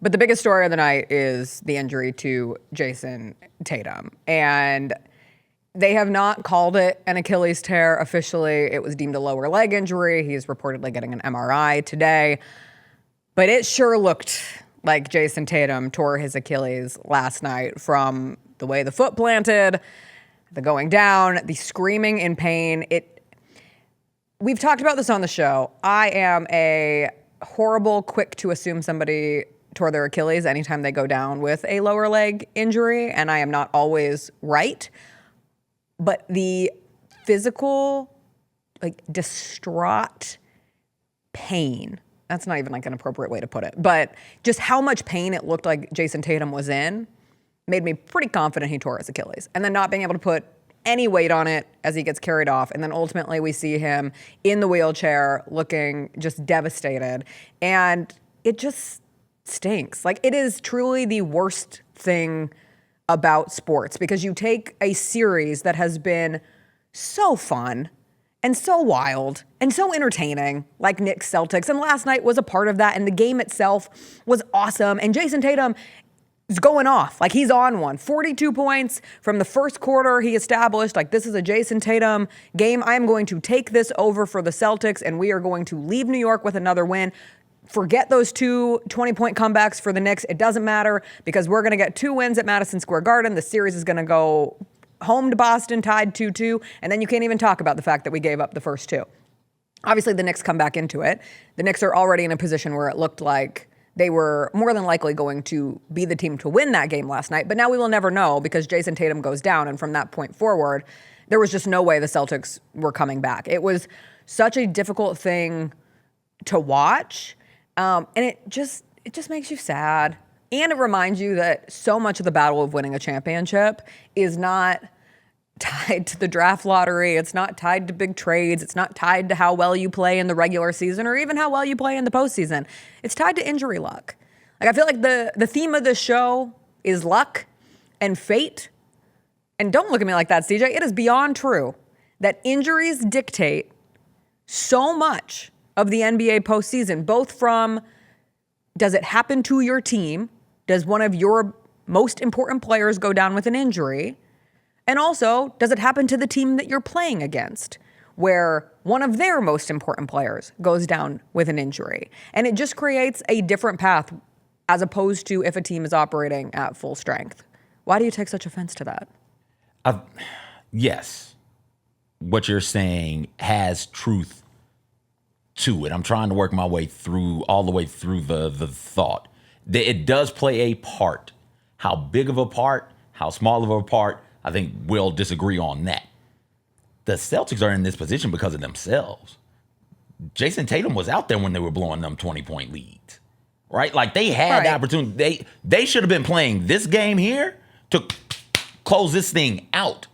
But the biggest story of the night is the injury to Jayson Tatum. And they have not called it an Achilles tear officially. It was deemed a lower leg injury. He's reportedly getting an MRI today. But it sure looked like Jayson Tatum tore his Achilles last night from the way the foot planted, the going down, the screaming in pain. We've talked about this on the show. I am a horrible, quick to assume somebody tore their Achilles anytime they go down with a lower leg injury, and I am not always right. But the physical, distraught pain, that's not even an appropriate way to put it, but just how much pain it looked like Jayson Tatum was in made me pretty confident he tore his Achilles. And then not being able to put any weight on it as he gets carried off. And then ultimately we see him in the wheelchair looking just devastated. And it just stinks. It is truly the worst thing about sports, because you take a series that has been so fun and so wild and so entertaining, like Knicks Celtics, and last night was a part of that, and the game itself was awesome, and Jayson Tatum is going off. He's on one. 42 points from the first quarter. He established, this is a Jayson Tatum game. I am going to take this over for the Celtics, and we are going to leave New York with another win. Forget those two 20-point comebacks for the Knicks. It doesn't matter, because we're going to get 2 wins at Madison Square Garden. The series is going to go home to Boston, tied 2-2, and then you can't even talk about the fact that we gave up the first 2. Obviously, the Knicks come back into it. The Knicks are already in a position where it looked like they were more than likely going to be the team to win that game last night, but now we will never know, because Jayson Tatum goes down, and from that point forward, there was just no way the Celtics were coming back. It was such a difficult thing to watch. And it just makes you sad. And it reminds you that so much of the battle of winning a championship is not tied to the draft lottery. It's not tied to big trades. It's not tied to how well you play in the regular season or even how well you play in the postseason. It's tied to injury luck. I feel like the theme of this show is luck and fate. And don't look at me like that, CJ. It is beyond true that injuries dictate so much of the NBA postseason, both from, does it happen to your team? Does one of your most important players go down with an injury? And also, does it happen to the team that you're playing against, where one of their most important players goes down with an injury? And it just creates a different path, as opposed to if a team is operating at full strength. Why do you take such offense to that? Yes. What you're saying has truth to it. I'm trying to work my way through, all the way through the thought. It does play a part. How big of a part, how small of a part, I think we'll disagree on that. The Celtics are in this position because of themselves. Jayson Tatum was out there when they were blowing them 20-point leads, right? They had the opportunity. They should have been playing this game here to close this thing out.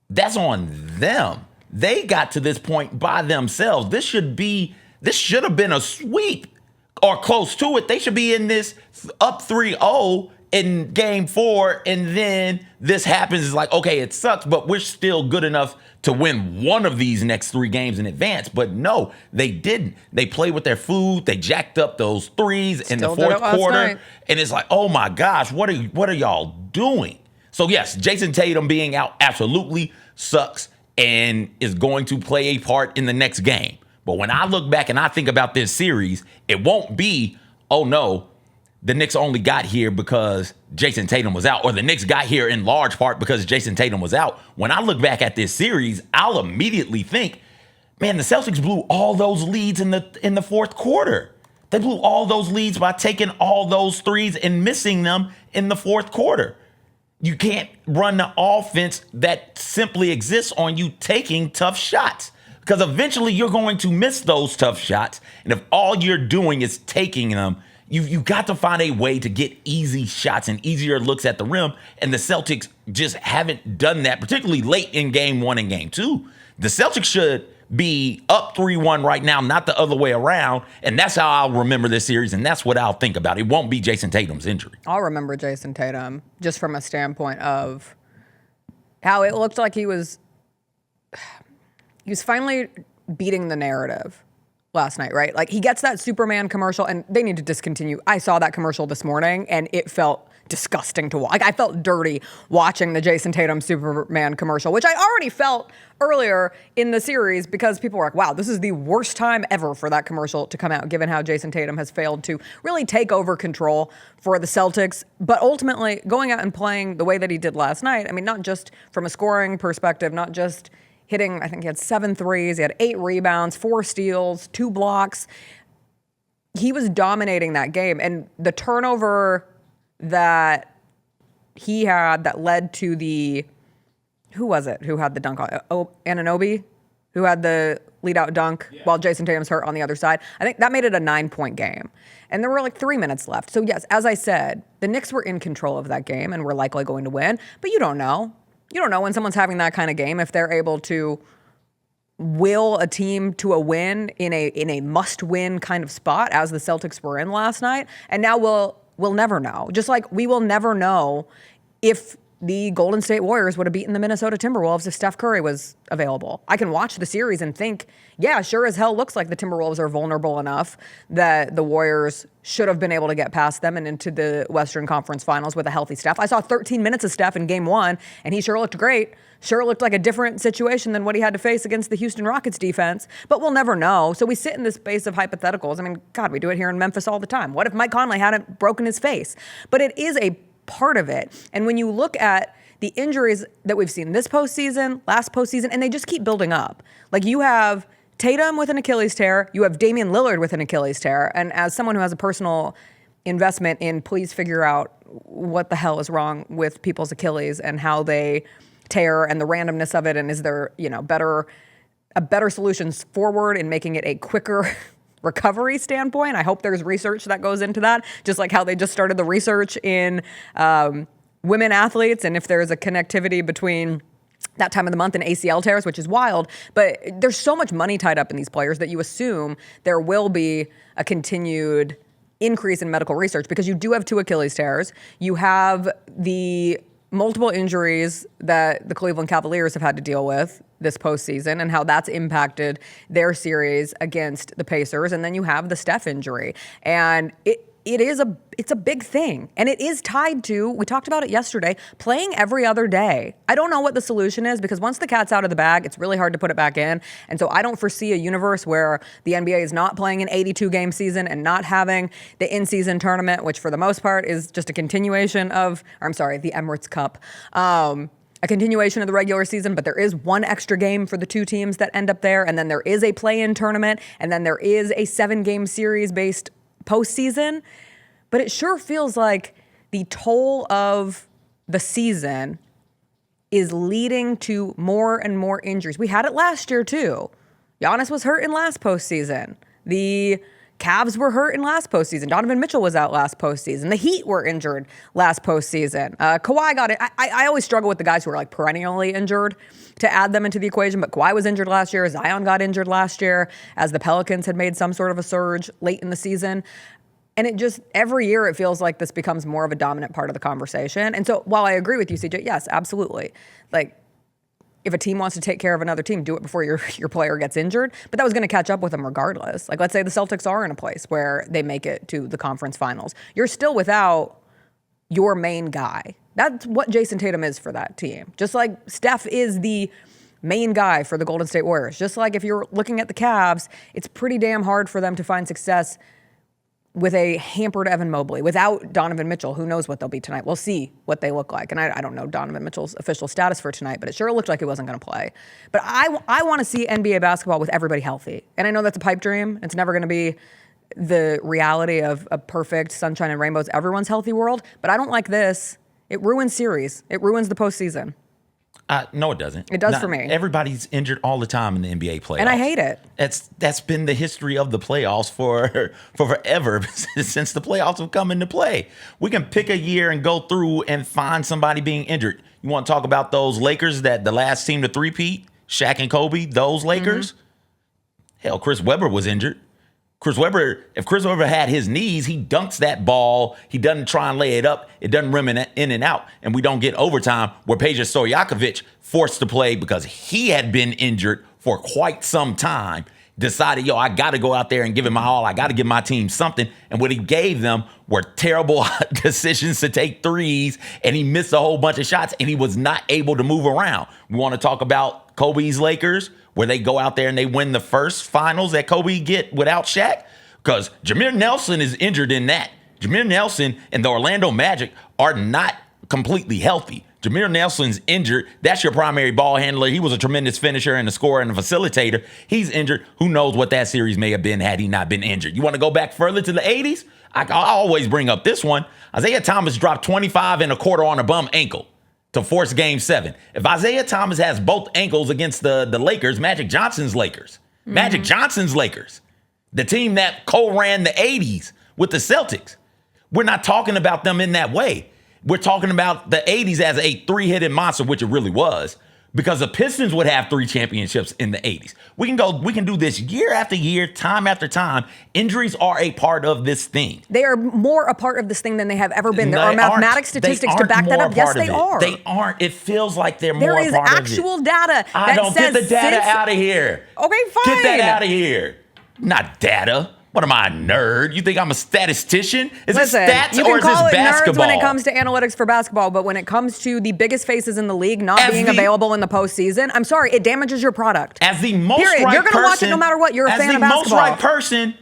That's on them. They got to this point by themselves. This should have been a sweep or close to it. They should be in this up 3-0 in game 4, and then this happens. It's okay, it sucks, but we're still good enough to win one of these next 3 games in advance. But no, they didn't. They played with their food. They jacked up those threes in the fourth quarter. And it's oh my gosh, what are y'all doing? So yes, Jayson Tatum being out absolutely sucks and is going to play a part in the next game. But when I look back and I think about this series, it won't be, oh no, the Knicks only got here because Jayson Tatum was out, or the Knicks got here in large part because Jayson Tatum was out. When I look back at this series, I'll immediately think, man, the Celtics blew all those leads in the fourth quarter. They blew all those leads by taking all those threes and missing them in the fourth quarter. You can't run the offense that simply exists on you taking tough shots, because eventually you're going to miss those tough shots. And if all you're doing is taking them, you got to find a way to get easy shots and easier looks at the rim. And the Celtics just haven't done that, particularly late in game 1 and game 2. The Celtics should be up 3-1 right now, not the other way around. And that's how I'll remember this series, and that's what I'll think about. It won't be Jayson Tatum's injury. I'll remember Jayson Tatum just from a standpoint of how it looked like he was finally beating the narrative last night, right? Like he gets that Superman commercial and they need to discontinue. I saw that commercial this morning and it felt disgusting to watch. Like I felt dirty watching the Jayson Tatum Superman commercial, which I already felt earlier in the series because people were like, wow, this is the worst time ever for that commercial to come out, given how Jayson Tatum has failed to really take over control for the Celtics. But ultimately, going out and playing the way that he did last night, I mean, not just from a scoring perspective, not just hitting, I think he had 7 threes, he had 8 rebounds, 4 steals, 2 blocks. He was dominating that game. And the turnover that he had that led to the, who was it who had the dunk on? Anunoby, who had the lead out dunk while Jayson Tatum's hurt on the other side. I think that made it a 9-point game. And there were like 3 minutes left. So yes, as I said, the Knicks were in control of that game and were likely going to win. But you don't know. You don't know when someone's having that kind of game if they're able to will a team to a win in a must-win kind of spot, as the Celtics were in last night. And now we'll never know. Just like we will never know if the Golden State Warriors would have beaten the Minnesota Timberwolves if Steph Curry was available. I can watch the series and think, yeah, sure as hell looks like the Timberwolves are vulnerable enough that the Warriors should have been able to get past them and into the Western Conference Finals with a healthy Steph. I saw 13 minutes of Steph in Game 1, and he sure looked great. Sure looked like a different situation than what he had to face against the Houston Rockets defense, but we'll never know. So we sit in this space of hypotheticals. I mean, God, we do it here in Memphis all the time. What if Mike Conley hadn't broken his face? But it is a part of it. And when you look at the injuries that we've seen this postseason, last postseason, and they just keep building up. Like you have Tatum with an Achilles tear, you have Damian Lillard with an Achilles tear, and as someone who has a personal investment in please figure out what the hell is wrong with people's Achilles and how they tear and the randomness of it, and is there, a better solutions forward in making it a quicker recovery standpoint. I hope there's research that goes into that, just like how they just started the research in women athletes, and if there's a connectivity between that time of the month and ACL tears, which is wild. But there's so much money tied up in these players that you assume there will be a continued increase in medical research because you do have 2 Achilles tears. You have the multiple injuries that the Cleveland Cavaliers have had to deal with this postseason and how that's impacted their series against the Pacers. And then you have the Steph injury. And it's a big thing. And it is tied to, we talked about it yesterday, playing every other day. I don't know what the solution is because once the cat's out of the bag, it's really hard to put it back in. And so I don't foresee a universe where the NBA is not playing an 82-game season and not having the in-season tournament, which for the most part is just a continuation of, the Emirates Cup. A continuation of the regular season, but there is 1 extra game for the 2 teams that end up there. And then there is a play-in tournament. And then there is a 7-game series-based postseason. But it sure feels like the toll of the season is leading to more and more injuries. We had it last year too. Giannis was hurt in last postseason. The Cavs were hurt in last postseason. Donovan Mitchell was out last postseason. The Heat were injured last postseason. Kawhi got it. I always struggle with the guys who are like perennially injured to add them into the equation, but Kawhi was injured last year. Zion got injured last year as the Pelicans had made some sort of a surge late in the season. And it just, every year it feels like this becomes more of a dominant part of the conversation. And so while I agree with you, CJ, yes, absolutely. Like, if a team wants to take care of another team, do it before your player gets injured. But that was going to catch up with them regardless. Like, let's say the Celtics are in a place where they make it to the conference finals. You're still without your main guy. That's what Jayson Tatum is for that team. Just like Steph is the main guy for the Golden State Warriors. Just like if you're looking at the Cavs, it's pretty damn hard for them to find success with a hampered Evan Mobley, without Donovan Mitchell. Who knows what they'll be tonight? We'll see what they look like. And I don't know Donovan Mitchell's official status for tonight, but it sure looked like he wasn't going to play. But I want to see NBA basketball with everybody healthy. And I know that's a pipe dream. It's never going to be the reality of a perfect sunshine and rainbows, everyone's healthy world. But I don't like this. It ruins series. It ruins the postseason. No, it doesn't. It does for me. Everybody's injured all the time in the NBA playoffs. And I hate it. That's been the history of the playoffs for forever, since the playoffs have come into play. We can pick a year and go through and find somebody being injured. You want to talk about those Lakers, that the last team to three-peat, Shaq and Kobe, those Lakers? Mm-hmm. Hell, Chris Webber was injured. If Chris Webber had his knees, he dunks that ball. He doesn't try and lay it up. It doesn't rim in and out. And we don't get overtime where Peja Stojakovic forced to play because he had been injured for quite some time. decided, I got to go out there and give it my all. I got to give my team something. And what he gave them were terrible decisions to take threes, and he missed a whole bunch of shots, and he was not able to move around. We want to talk about Kobe's Lakers, where they go out there and they win the first finals that Kobe get without Shaq, because Jameer Nelson is injured in that. Jameer Nelson and the Orlando Magic are not completely healthy. Jameer Nelson's injured. That's your primary ball handler. He was a tremendous finisher and a scorer and a facilitator. He's injured. Who knows what that series may have been had he not been injured. You want to go back further to the 80s? I always bring up this one. Isaiah Thomas dropped 25 and a quarter on a bum ankle to force Game 7. If Isaiah Thomas has both ankles against the Lakers, Magic Johnson's Lakers, the team that co-ran the 80s with the Celtics, we're not talking about them in that way. We're talking about the 80s as a three-headed monster, which it really was, because the Pistons would have 3 championships in the 80s. We can do this year after year, time after time. Injuries are a part of this thing. They are more a part of this thing than they have ever been. There are mathematic statistics to back that up. Yes, they are. They aren't. It feels like they're more a part of it. There is actual data that says get the data out of here. Okay, fine. Get that out of here. Not data. What am I, a nerd? You think I'm a statistician? Is it stats or is this basketball? You can call it nerds when it comes to analytics for basketball, but when it comes to the biggest faces in the league not being available in the postseason, I'm sorry, it damages your product. As the most right person, you're going to watch it no matter what. You're a fan of basketball. As the most right person,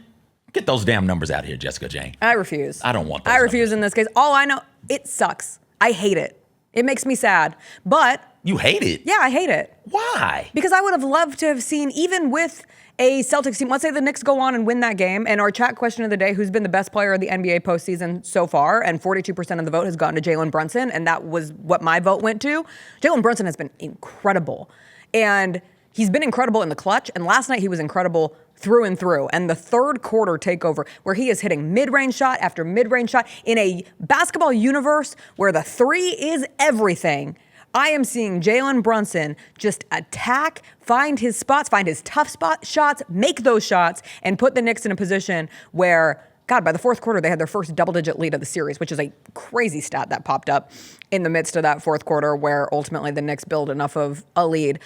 get those damn numbers out of here, Jessica Jane. I refuse. I don't want those I refuse in this case. All I know, it sucks. I hate it. It makes me sad. But you hate it? Yeah, I hate it. Why? Because I would have loved to have seen, even with a Celtics team, let's say the Knicks go on and win that game, and our chat question of the day, who's been the best player of the NBA postseason so far, and 42% of the vote has gone to Jalen Brunson, and that was what my vote went to. Jalen Brunson has been incredible, and he's been incredible in the clutch, and last night he was incredible through and through. And the third quarter takeover, where he is hitting mid-range shot after mid-range shot in a basketball universe where the three is everything, I am seeing Jalen Brunson just attack, find his spots, find his tough spot shots, make those shots, and put the Knicks in a position where, God, by the fourth quarter, they had their first double-digit lead of the series, which is a crazy stat that popped up in the midst of that fourth quarter where ultimately the Knicks build enough of a lead.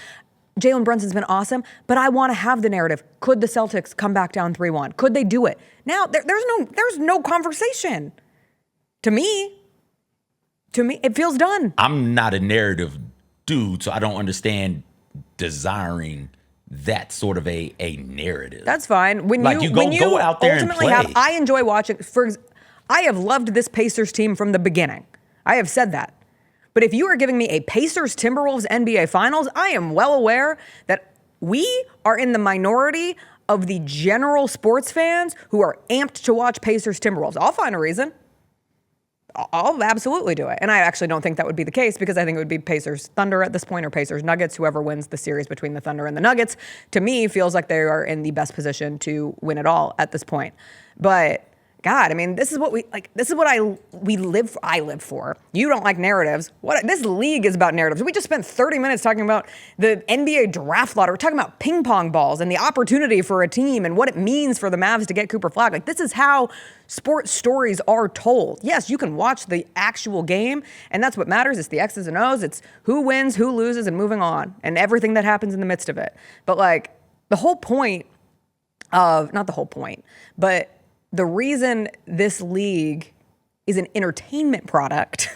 Jalen Brunson's been awesome, but I want to have the narrative. Could the Celtics come back down 3-1? Could they do it? Now, there's no conversation. To me, it feels done. I'm not a narrative dude, so I don't understand desiring that sort of a narrative. That's fine. When you go out there and play. I enjoy watching. I have loved this Pacers team from the beginning. I have said that. But if you are giving me a Pacers-Timberwolves NBA Finals, I am well aware that we are in the minority of the general sports fans who are amped to watch Pacers-Timberwolves. I'll find a reason. I'll absolutely do it. And I actually don't think that would be the case, because I think it would be Pacers Thunder at this point, or Pacers Nuggets. Whoever wins the series between the Thunder and the Nuggets, to me, feels like they are in the best position to win it all at this point. But God, I mean, this is what we like. This is what I live for. You don't like narratives. This league is about narratives. We just spent 30 minutes talking about the NBA draft lottery. We're talking about ping pong balls and the opportunity for a team and what it means for the Mavs to get Cooper Flagg. Like, this is how sports stories are told. Yes, you can watch the actual game, and that's what matters. It's the X's and O's. It's who wins, who loses, and moving on, and everything that happens in the midst of it. But like, the whole point of, not the whole point, but the reason this league is an entertainment product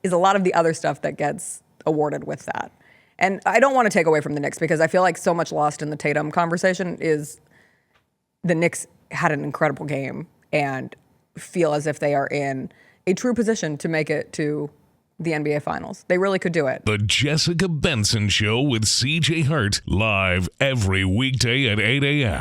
is a lot of the other stuff that gets awarded with that. And I don't want to take away from the Knicks, because I feel like so much lost in the Tatum conversation is the Knicks had an incredible game and feel as if they are in a true position to make it to the NBA Finals. They really could do it. The Jessica Benson Show with CJ Hurt, live every weekday at 8 a.m.